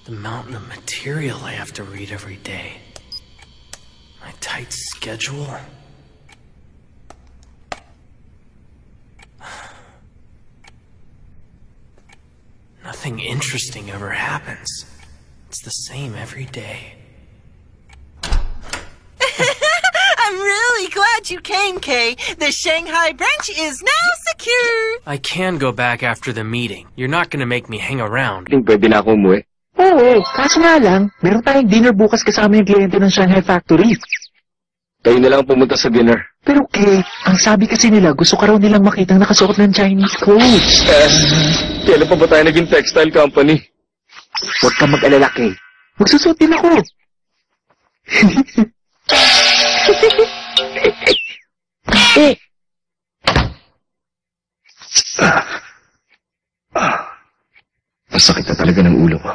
The mountain of material I have to read every day. My tight schedule. Nothing interesting ever happens. It's the same every day. I'm really glad you came, Kay. The Shanghai branch is now secure. I can go back after the meeting. You're not gonna make me hang around. Pwede na ako umuwi. Oo, kaso nga lang, meron tayong dinner bukas kasama yung kliyente ng Shanghai Factory. Kayo na lang pumunta sa dinner. Pero Kay, ang sabi kasi nila, gusto ka raw nilang makitang nakasuot ng Chinese clothes. Kailan pa ba tayo naging textile company? Huwag ka mag-alala, Kay. Magsusuot din ako. Ang sakit na talaga ng ulo ko.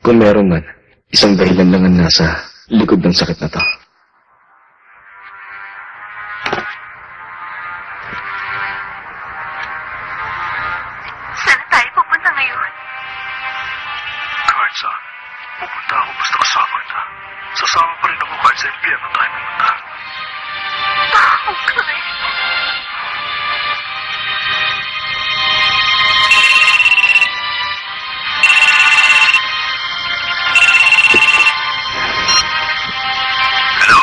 Kung meron man, isang dahilan lang ang nasa likod ng sakit na to. Saan tayo pupunta ngayon? Kahit saan. Pupunta ako basta kasama na. Sasama pa rin ako kahit sa impyerno tayo pumunta. Okay. Hello?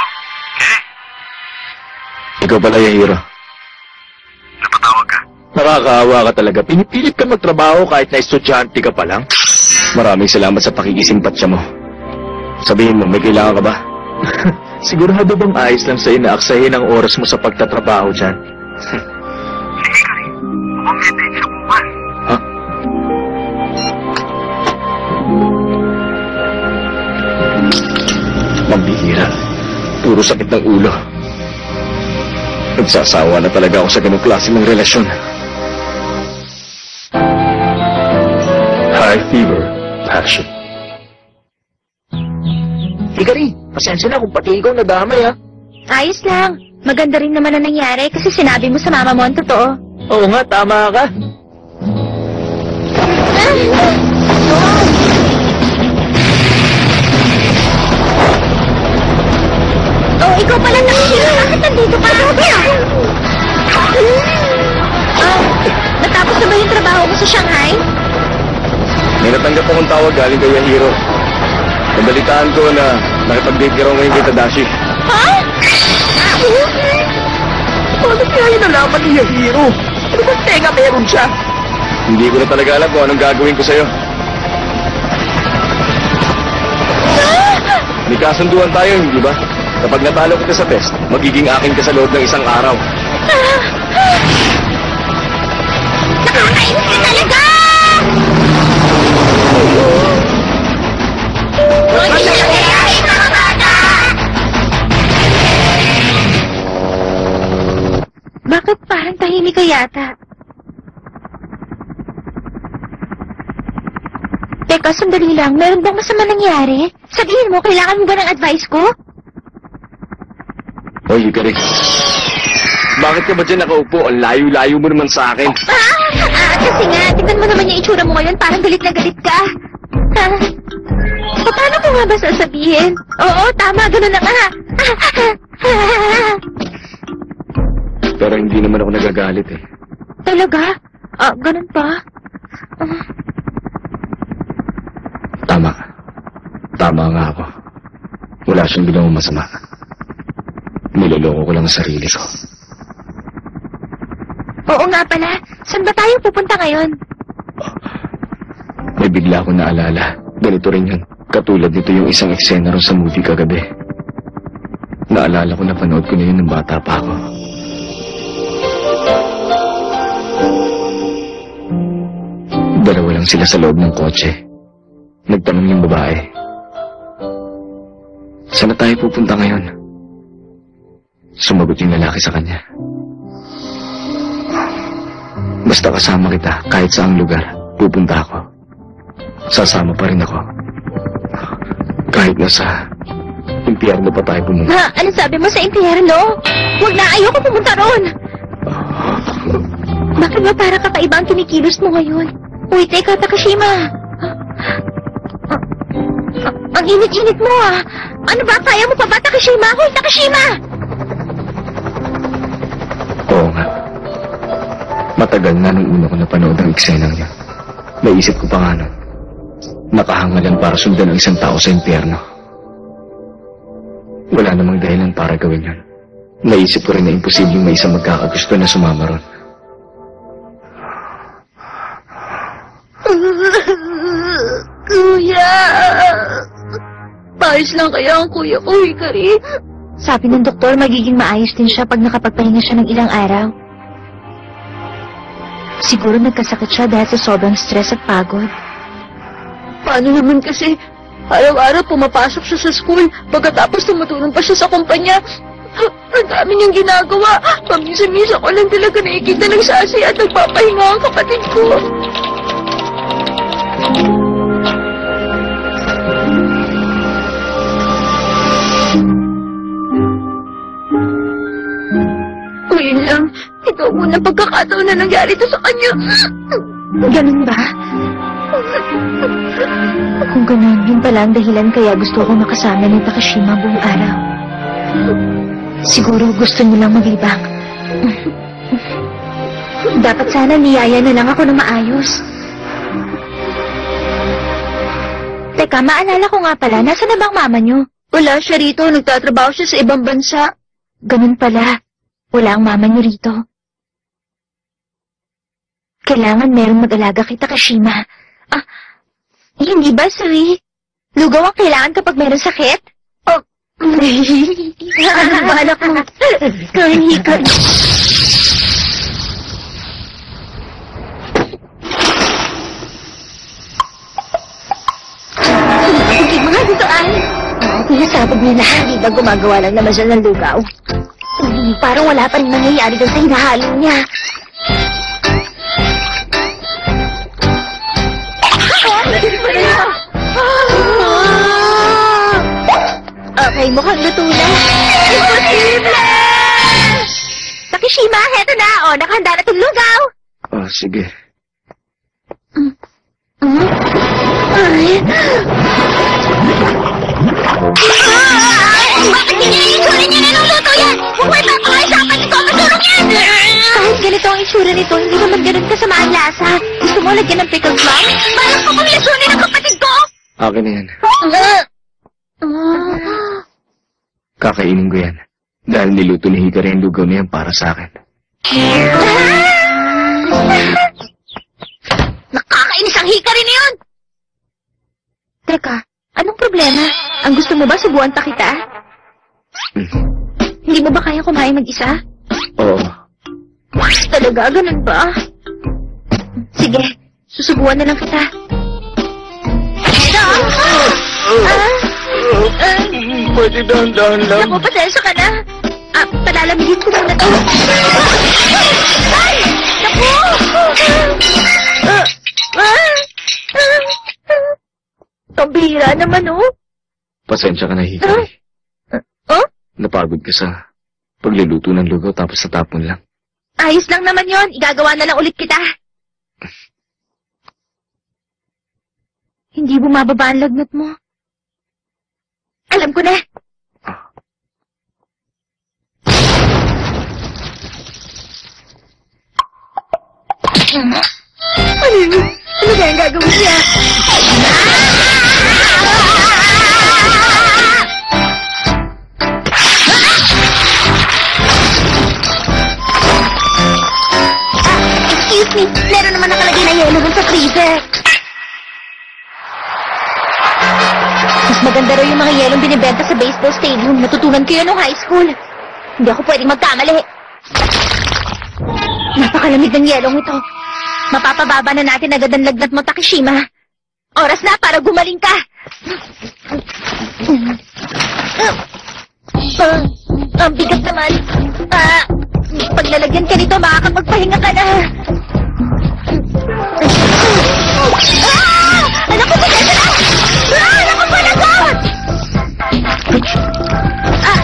Kay? Ikaw pala, Yahiro. Napatawag ka? Nakakaawa ka talaga. Pinipilit ka magtrabaho kahit na estudyante ka pa lang. Maraming salamat sa pakikisimpatsya mo. Sabihin mo, may kailangan ka ba? Sigurado bang ayos lang sa'yo na aksahin ang oras mo sa pagtatrabaho dyan? Sige ka rin. Mukhang hindi siya buwan. Ha? Mambihira. Puro sakit ng ulo. Nagsasawa na talaga ako sa ganung klase ng relasyon. High fever, passion. Hikari, pasensya na kung pati ikaw nadamay, ha? Ayos lang. Maganda rin naman ang nangyari kasi sinabi mo sa mama mo ang totoo. Oo nga, tama ka. Oh, ikaw pala nakikita. Bakit nandito ka? Natapos na ba yung trabaho mo sa Shanghai? May natanggap akong tawag galing kay Yahiro. Nabalitaan ko na nakipag-date ka raw ngayon kay Tadashi. Ha? Paano kaya yun nalaman ni Yahiro? Ano ba tenga meron siya? Hindi ko na talaga alam kung anong gagawin ko sa'yo. May kasunduan tayo, hindi ba? Kapag natalo kita sa test, magiging akin ka sa loob ng isang araw. Nakakainis ka talaga! Bakit parang tahimik ka yata? Teka, sandali lang. Meron bang masama nangyari? Sabihin mo, kailangan mo ba ng advice ko? Hoy, Hikari. Bakit ka ba dyan nakaupo? Ang layo-layo mo naman sa akin. Kasi nga, tingnan mo naman yung itsura mo ngayon. Parang galit na galit ka. Paano ko nga ba sasabihin? Oo, tama. Ganun na nga. Pero hindi naman ako nagagalit eh. Talaga? Ganun pa? Tama. Tama nga ako. Wala siyang ginawang masama. Niloloko ko lang ang sarili ko. Oo nga pala. Saan ba tayo pupunta ngayon? May bigla akong naalala. Ganito rin yun. Katulad nito yung isang eksena ron sa movie kagabi. Naalala ko na panood ko na yun ng bata pa ako. Dalawa lang sila sa loob ng kotse. Nagtanong yung babae. Saan na tayo pupunta ngayon? Sumagot yung lalaki sa kanya. Basta kasama kita, kahit saang lugar, pupunta ako. Sasama pa rin ako. Kahit nasa impyerno pa tayo pumunta. Ha? Ano sabi mo sa impyerno? Huwag na, ayoko pumunta roon. Bakit ba para kakaiba ang kinikilos mo ngayon? Uy, teka, Takashima. Ang init-init mo, ah. Ano ba? Kaya mo pa ba, Takashima? Hoy, Takashima! Oo nga. Matagal na nung una ko napanood ang eksenang niya. Naisip ko pa nga nun. Nakahangalan para sundan ang isang tao sa impyerno. Wala namang dahilan para gawin yun. Naisip ko rin na imposibleng may isang magkakagusto na sumama ron. Kuya! Paayos lang kaya ang kuya ko, Hikari? Sabi ng doktor, magiging maayos din siya pag nakapagpahinga siya ng ilang araw. Siguro nagkasakit siya dahil sa sobrang stress at pagod. Paano naman kasi? Araw-araw pumapasok siya sa school, pagkatapos tumutulong pa siya sa kumpanya. Ang dami niyang ginagawa. Paminsan-minsan ko lang talaga nakikita nagsasaya at nagpapahinga ang kapatid ko. Ngayon lang, ito ang unang pagkakataon na nangyari ito sa kanya. Ganun ba? Kung ganun, yun pala ang dahilan kaya gusto ko makasama ni Takashima buong araw. Siguro gusto niyo lang maglibang. Dapat sana niyaya na lang ako ng maayos. Teka, maalala ko nga pala, nasa na bang mama niyo? Wala siya rito, nagtatrabaho siya sa ibang bansa. Ganun pala, wala ang mama niyo rito. Kailangan merong mag-alaga kay Takashima. Ah, hindi ba, Sui? Lugaw ang kailangan kapag meron sakit? Oh, ano balak mo? Kahinikan. Sige, mga dutaan. Pinasabog nila. Hindi ba gumagawa lang naman siya ng lugaw? Parang wala pa rin nangyayari doon sa hinahalo niya. Okay, mukhang luto na. Imposible! Takashima, heto na. O, nakahanda na itong lugaw. Oh, sige. Ay. Bakit hindi itsura niya na luto yan? Kung may papakaisapan ito, masurong yan! Kahit ganito ang itsura nito, hindi naman ganun kasama ang lasa. Gusto mo lagyan ng pickles, ma'am? Balak ko kung lasunin ang kapatid ko! Akin na yan. Kakainin ko yan. Dahil niluto ni Hikari ang lugaw na yan para sa akin. Nakakainis ang Hikari na yun! Teka, anong problema? Ang gusto mo ba subuan pa kita? Hindi mo ba kaya kumain mag-isa? Oo. Talaga, ganun ba? Sige, susubuan na lang kita. Pwede dahan-dahan lang. Naku, pasensya ka na. Palalamigin ko muna to. Ay! Naku! Pambihira naman, oh. Pasensya ka na, Hikari. Oh? Napagod ka sa pagluluto ng lugaw tapos natapon lang. Ayos lang naman yon. Igagawa na lang ulit kita. Hindi bumababa ang lagnat mo. Alam ko na. Ano ba yung gagawin niya? Excuse me, meron naman nakalagay na yelo dun sa freezer. Mas maganda raw yung mga yelong binibenta sa baseball stadium. Natutunan ko yun nung high school. Hindi ako pwedeng magkamali. Napakalamig ng yelong ito. Mapapababa na natin agad ang lagnat mo, Takashima. Oras na para gumaling ka. Ang bigat naman. Paglalagyan ka nito, makakapagpahinga ka na. Anak ko, pasensya na! Anak ko, panagot!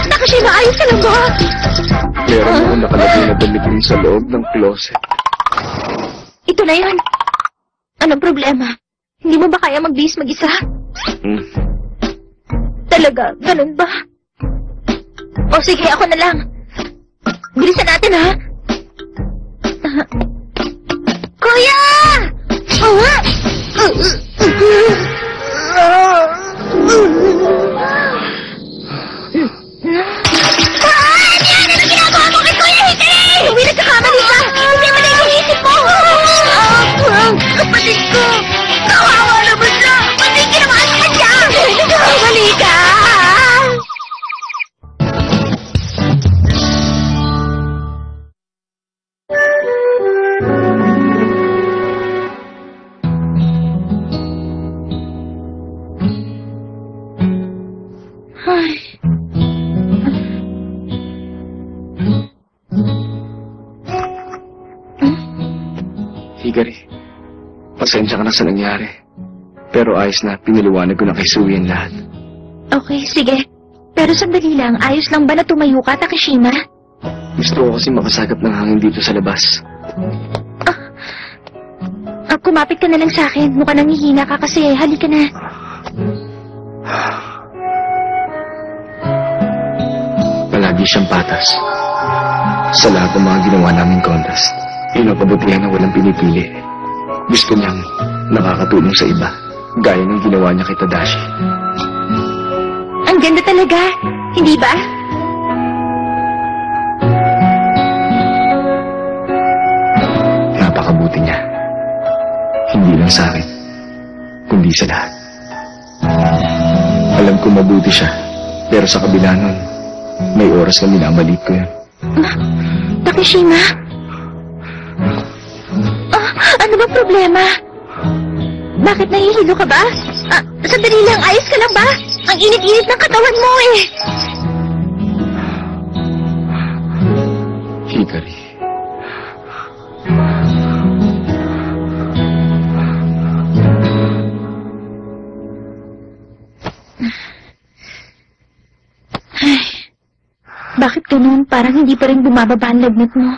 Takashima, ayos ka lang ba? Meron akong nakalagay na damit sa loob ng closet. na yun. Anong problema? Hindi mo ba kaya magbihis mag-isa? Talaga? Ganun ba? O sige, ako na lang. Bilisan natin, ha? Kuya! Ano ginagawa mo kay Kuya Hikari? Uwi, nagkakamali ka! Hindi mo na yung isip mo! Kapatid ko! Kawawa naman na! Pati ginawa sa kanya! Nagkakamali ka! Hikari, pasensya ka na sa nangyari. Pero ayos na, piniliwanag ko na kay Sui ang lahat. Okay, sige. Pero sandali lang, ayos lang ba na tumayo ka, Takashima? Gusto ko kasi makasagap ng hangin dito sa labas. Kumapit ka na lang sa akin. Mukha nangihina ka kasi. Halika na. Palagi siyang patas. Sa lahat ng mga ginawa naming contest, pinapabutihan na walang pinipili. Gusto niyang nakakatulong sa iba, gaya ng ginawa niya kay Tadashi. Ang ganda talaga, hindi ba? Napakabuti niya. Hindi lang sa akin, kundi sa lahat. Alam ko mabuti siya, pero sa kabila nun, may oras na minamalit ko yun. Takashima? Ano ba problema? Bakit nahihilo ka ba? Sandali lang, ayos ka lang ba? Ang init-init ng katawan mo eh. Hikari. Bakit ganun? Parang hindi pa rin bumababa ang lagnat mo.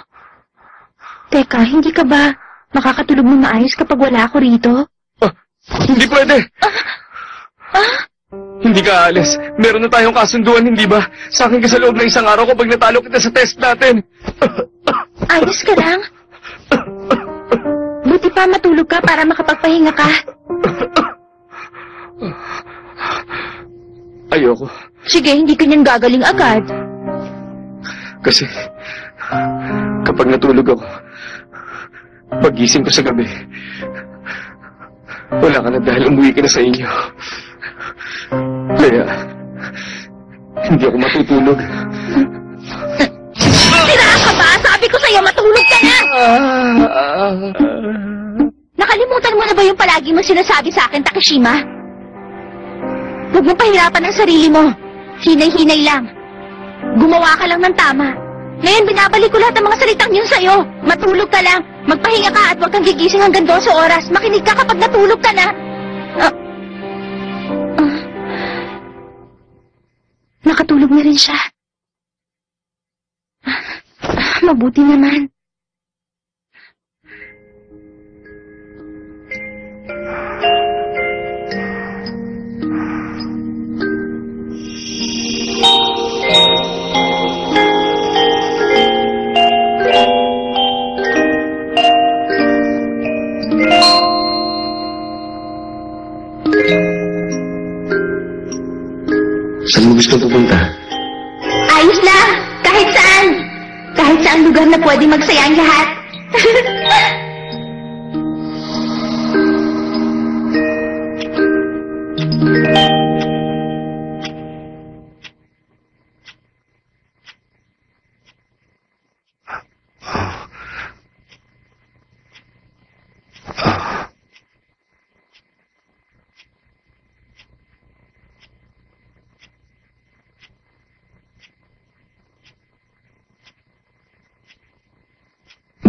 Teka, hindi ka ba makakatulog mo maayos kapag wala ako rito? Hindi pwede! Hindi ka aalis. Meron na tayong kasunduan, hindi ba? Sa akin ka sa loob ng isang araw kapag natalo kita sa test natin. Ayos ka lang? Buti pa matulog ka para makapagpahinga ka. Ayoko. Sige, hindi ka niyang gagaling agad. Kasi, kapag natulog ako, pagising ko sa gabi, wala ka na dahil umuwi ka na sa inyo. Kaya, hindi ako matutulog. Sira ka ba? Sabi ko sa'yo, matulog ka na! Nakalimutan mo na ba yung palagi mo sinasabi sa akin, Takashima? Huwag mong pahirapan ang sarili mo. Hinay-hinay lang. Gumawa ka lang ng tama. Ngayon, binabalik ko lahat ng mga salitang yun sa'yo. Matulog ka lang. Magpahinga ka at huwag kang gigising hanggang 12 oras. Makinig ka kapag natulog ka na. Nakatulog na rin siya. Mabuti naman. Saan mo gusto pupunta? Ayos lang. Kahit saan. Kahit saan lugar na pwede magsaya ang lahat.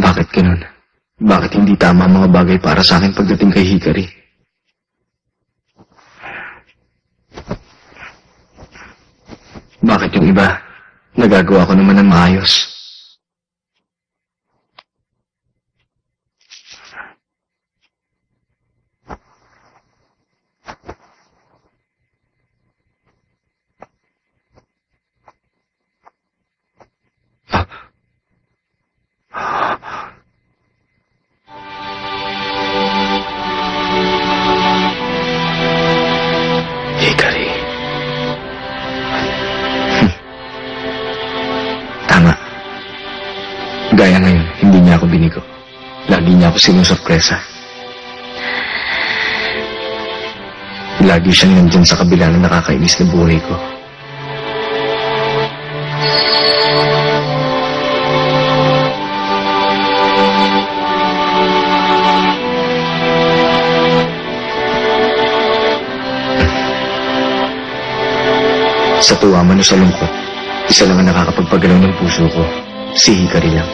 Bakit ganun? Bakit hindi tama ang mga bagay para sa akin pagdating kay Hikari? Bakit yung iba, nagagawa ko naman ng maayos? Binigo. Lagi niya ako sinusurpresa. Lagi siyang nandyan sa kabila ng nakakainis na buhay ko. Sa tuwa man o sa lungkot, isa lang ang nakakapagpagalaw ng puso ko. Si Hikari lang.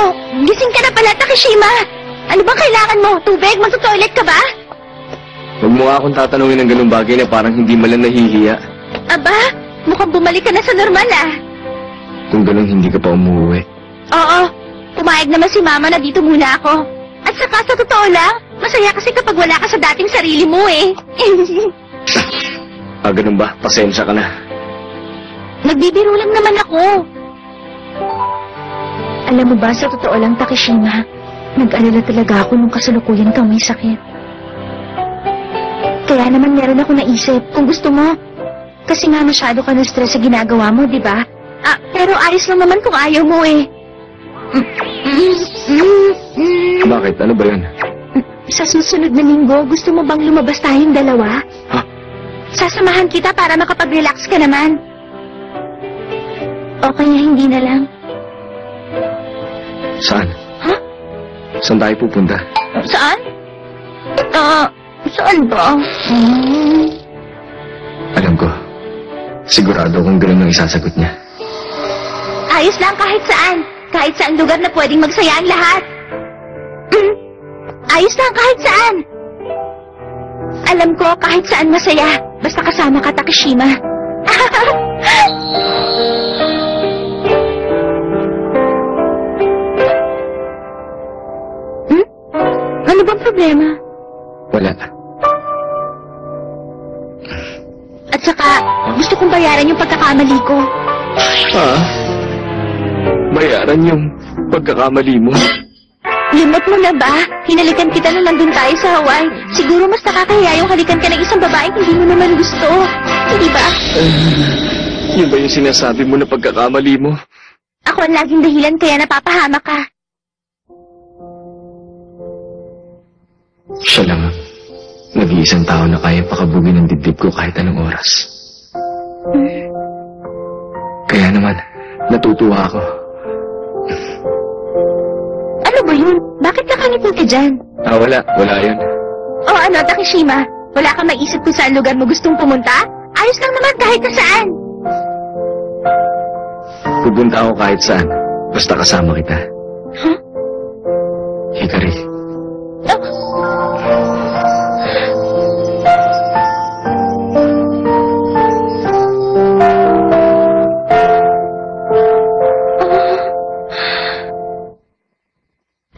Oh, gising ka na pala, Takeshima. Ano bang kailangan mo? Tubig? Magto-toilet ka ba? Huwag mo nga akong tatanungin ng ganung bagay na parang hindi man lang nahihiya. Aba, mukhang bumalik ka na sa normal ah. Kung ganun hindi ka pa umuwi. Oo, pumayag naman si Mama na dito muna ako. At saka sa totoo lang, masaya kasi kapag wala ka sa dating sarili mo eh. Ganun ba? Pasensya ka na. Nagbibiro lang naman ako. Alam mo ba, sa totoo lang, Takeshima, nag-alala talaga ako nung kasalukuyan kang may sakit. Kaya naman meron ako naisip, kung gusto mo. Kasi nga masyado ka na-stress sa ginagawa mo, di ba? Pero ayos lang naman kung ayaw mo eh. Bakit? Ano ba yun? Sa susunod na linggo, gusto mo bang lumabas tayong dalawa? Ha? Sasamahan kita para makapag-relax ka naman. O kaya hindi na lang. Saan? Ha? Saan tayo pupunta? Saan? Saan ba? Alam ko. Sigurado kung ganun ang isasagot niya. Ayos lang kahit saan. Kahit saan lugar na pwedeng magsaya ang lahat. Ayos lang kahit saan. Alam ko kahit saan masaya. Basta kasama ka, Takeshima. Ano bang problema? Wala. At saka, gusto kong bayaran yung pagkakamali ko. Bayaran yung pagkakamali mo. Limot mo na ba? Hinalikan kita na nandun tayo sa Hawaii. Siguro mas nakakahiya yung halikan ka ng isang babaeng hindi mo naman gusto. Hindi ba? Yun ba yung sinasabi mo na pagkakamali mo? Ako ang laging dahilan kaya napapahamak ka. Siya lang ang nag-iisang tao na kaya pakabugin ng dibdib ko kahit anong oras. Kaya naman, natutuwa ako. Ano ba yun? Bakit nakangiti ka dyan? Wala. Wala yun. O ano, Takeshima? Wala kang maisip kung saan lugar mo gustong pumunta? Ayos lang naman kahit na saan. Pupunta ako kahit saan. Basta kasama kita. Huh? Hikari.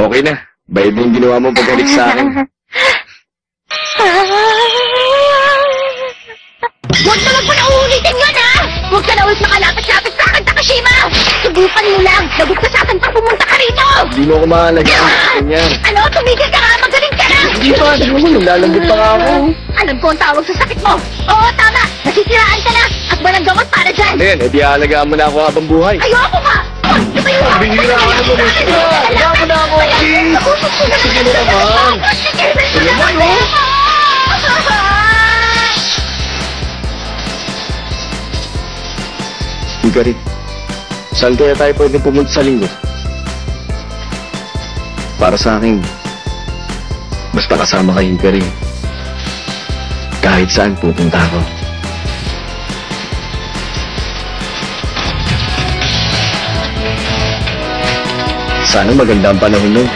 Okay na. Bayad na yung ginawa mong paghalik sa akin. Huwag mo na uulitin yun, ha! Huwag ka na ulit makalapit-lapit sa akin, Takeshima! Subukan mo lang! Lagot ka sa akin pag pumunta ka rito! Hindi mo ako mahalagaan. Ganyan. Ano? Tumigil ka nga! Magaling ka na! Hindi pa. Hindi mo. Naglalambot pa nga ako. Alam ko ang tawag sa sakit mo! Oo, tama! Nasisiraan ka na! At walang gamot para dyan! Ayan, edi aalagaan mo na ako habang buhay. Ayoko nga! Lumayo ka! Bihira ka na bumista! Alagaan mo na ako, please! Sige na naman! Lumayo! Hikari, saan kaya tayo pwede pumunta sa linggo? Para sa akin, basta kasama kay Hikari, kahit saan pupunta ako. Sana maganda ang panahon nun.